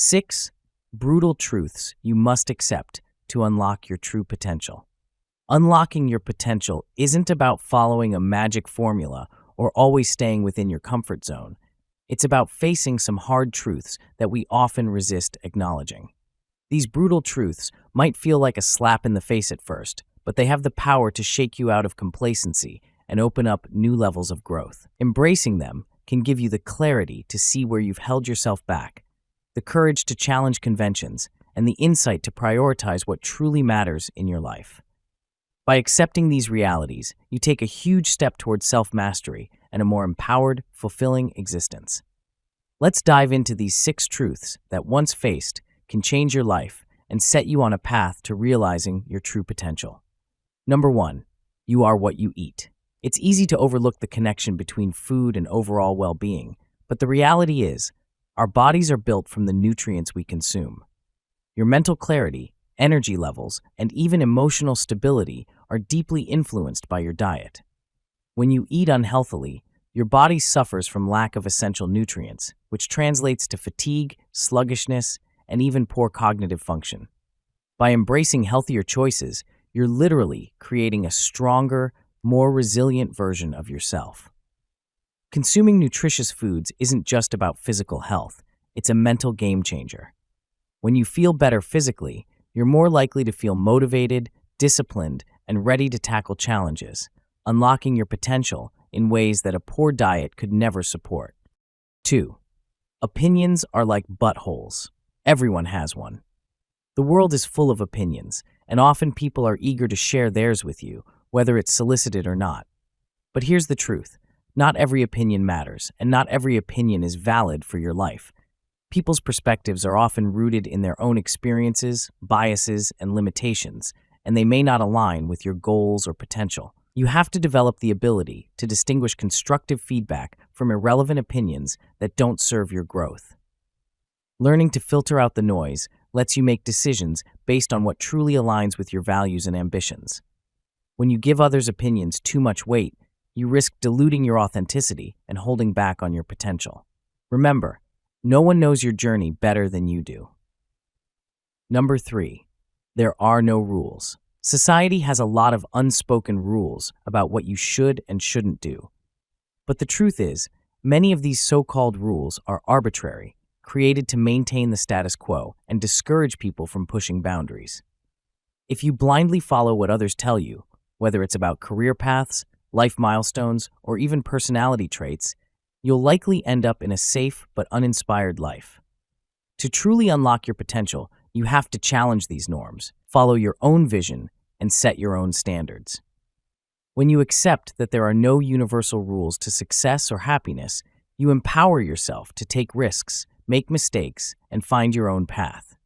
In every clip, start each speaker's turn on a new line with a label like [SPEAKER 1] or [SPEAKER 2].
[SPEAKER 1] 6 brutal truths you must accept to unlock your true potential. Unlocking your potential isn't about following a magic formula or always staying within your comfort zone. It's about facing some hard truths that we often resist acknowledging. These brutal truths might feel like a slap in the face at first, but they have the power to shake you out of complacency and open up new levels of growth. Embracing them can give you the clarity to see where you've held yourself back, the courage to challenge conventions, and the insight to prioritize what truly matters in your life. By accepting these realities, you take a huge step towards self-mastery and a more empowered, fulfilling existence. Let's dive into these 6 truths that, once faced, can change your life and set you on a path to realizing your true potential. Number 1, you are what you eat. It's easy to overlook the connection between food and overall well-being, but the reality is, our bodies are built from the nutrients we consume. Your mental clarity, energy levels, and even emotional stability are deeply influenced by your diet. When you eat unhealthily, your body suffers from lack of essential nutrients, which translates to fatigue, sluggishness, and even poor cognitive function. By embracing healthier choices, you're literally creating a stronger, more resilient version of yourself. Consuming nutritious foods isn't just about physical health, it's a mental game changer. When you feel better physically, you're more likely to feel motivated, disciplined, and ready to tackle challenges, unlocking your potential in ways that a poor diet could never support. 2. Opinions are like buttholes. Everyone has one. The world is full of opinions, and often people are eager to share theirs with you, whether it's solicited or not. But here's the truth. Not every opinion matters, and not every opinion is valid for your life. People's perspectives are often rooted in their own experiences, biases, and limitations, and they may not align with your goals or potential. You have to develop the ability to distinguish constructive feedback from irrelevant opinions that don't serve your growth. Learning to filter out the noise lets you make decisions based on what truly aligns with your values and ambitions. When you give others' opinions too much weight, you risk diluting your authenticity and holding back on your potential. Remember, no one knows your journey better than you do. Number 3, there are no rules. Society has a lot of unspoken rules about what you should and shouldn't do. But the truth is, many of these so-called rules are arbitrary, created to maintain the status quo and discourage people from pushing boundaries. If you blindly follow what others tell you, whether it's about career paths, life milestones, or even personality traits, you'll likely end up in a safe but uninspired life. To truly unlock your potential, you have to challenge these norms, follow your own vision, and set your own standards. When you accept that there are no universal rules to success or happiness, you empower yourself to take risks, make mistakes, and find your own path.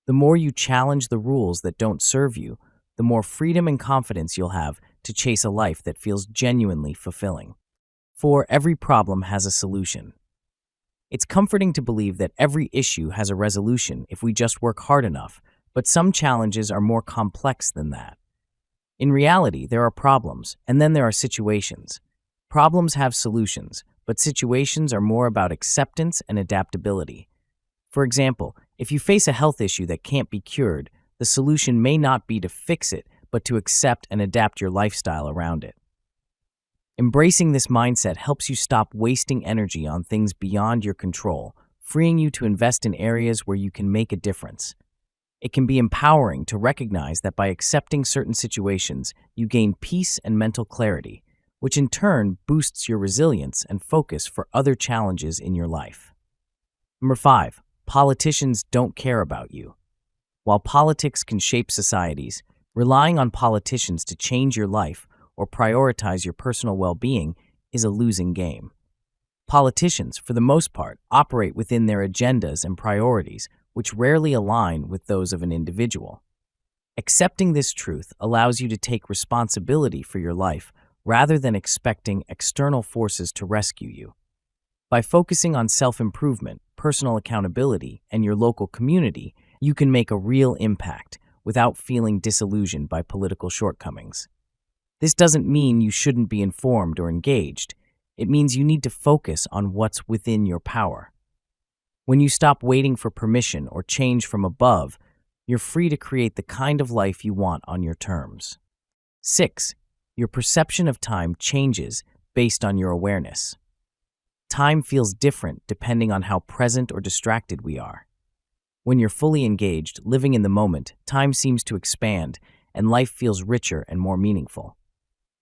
[SPEAKER 1] The more you challenge the rules that don't serve you, the more freedom and confidence you'll have to chase a life that feels genuinely fulfilling. 4. Every problem has a solution. It's comforting to believe that every issue has a resolution if we just work hard enough, but some challenges are more complex than that. In reality, there are problems, and then there are situations. Problems have solutions, but situations are more about acceptance and adaptability. For example, if you face a health issue that can't be cured, the solution may not be to fix it, but to accept and adapt your lifestyle around it. Embracing this mindset helps you stop wasting energy on things beyond your control, freeing you to invest in areas where you can make a difference. It can be empowering to recognize that by accepting certain situations, you gain peace and mental clarity, which in turn boosts your resilience and focus for other challenges in your life. Number 5, politicians don't care about you. While politics can shape societies, relying on politicians to change your life or prioritize your personal well-being is a losing game. Politicians, for the most part, operate within their agendas and priorities, which rarely align with those of an individual. Accepting this truth allows you to take responsibility for your life rather than expecting external forces to rescue you. By focusing on self-improvement, personal accountability, and your local community, you can make a real impact without feeling disillusioned by political shortcomings. This doesn't mean you shouldn't be informed or engaged. It means you need to focus on what's within your power. When you stop waiting for permission or change from above, you're free to create the kind of life you want on your terms. 6. Your perception of time changes based on your awareness. Time feels different depending on how present or distracted we are. When you're fully engaged, living in the moment, time seems to expand and life feels richer and more meaningful.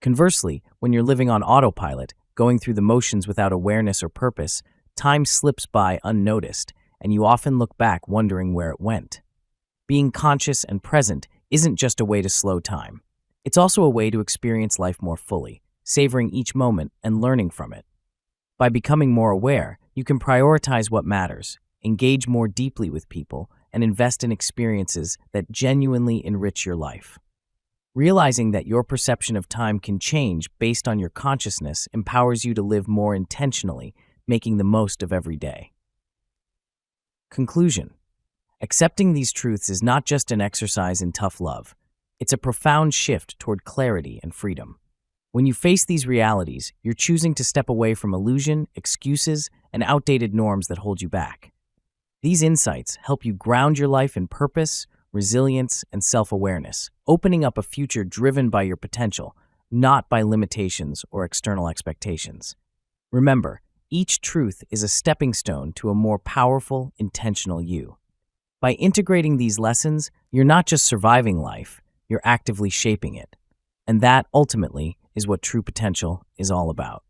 [SPEAKER 1] Conversely, when you're living on autopilot, going through the motions without awareness or purpose, time slips by unnoticed, and you often look back wondering where it went. Being conscious and present isn't just a way to slow time. It's also a way to experience life more fully, savoring each moment and learning from it. By becoming more aware, you can prioritize what matters, engage more deeply with people, and invest in experiences that genuinely enrich your life. Realizing that your perception of time can change based on your consciousness empowers you to live more intentionally, making the most of every day. Conclusion: accepting these truths is not just an exercise in tough love. It's a profound shift toward clarity and freedom. When you face these realities, you're choosing to step away from illusion, excuses, and outdated norms that hold you back. These insights help you ground your life in purpose, resilience, and self-awareness, opening up a future driven by your potential, not by limitations or external expectations. Remember, each truth is a stepping stone to a more powerful, intentional you. By integrating these lessons, you're not just surviving life, you're actively shaping it. And that, ultimately, is what true potential is all about.